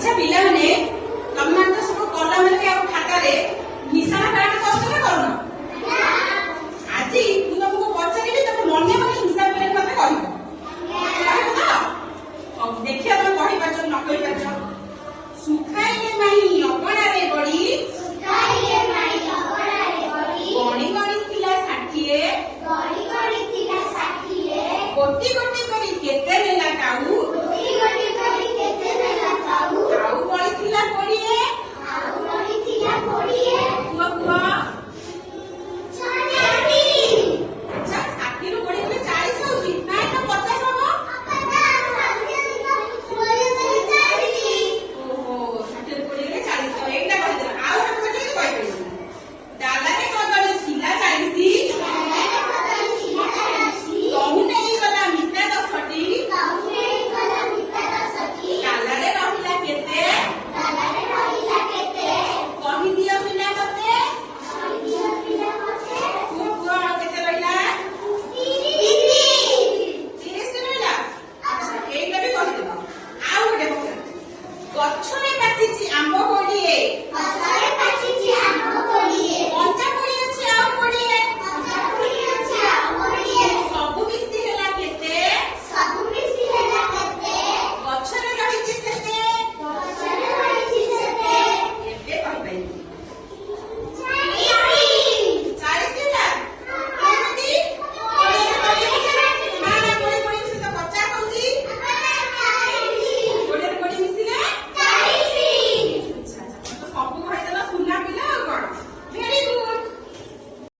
अच्छा पिला माने तमने तो सब कलम रे आ खाता रे निशान काट कष्ट ना करू आज तू तुमको पछारिबे तब मने मने हिसाब करे मते कहबो अब देखिए तुम कहि पाछ न कहि पाछ सुखाइले माई अपना रे बड़ी सुखाइले माई अपना रे बड़ी गणी गणी थिला 60 गणी गणी थिला 60 गोटी गोटी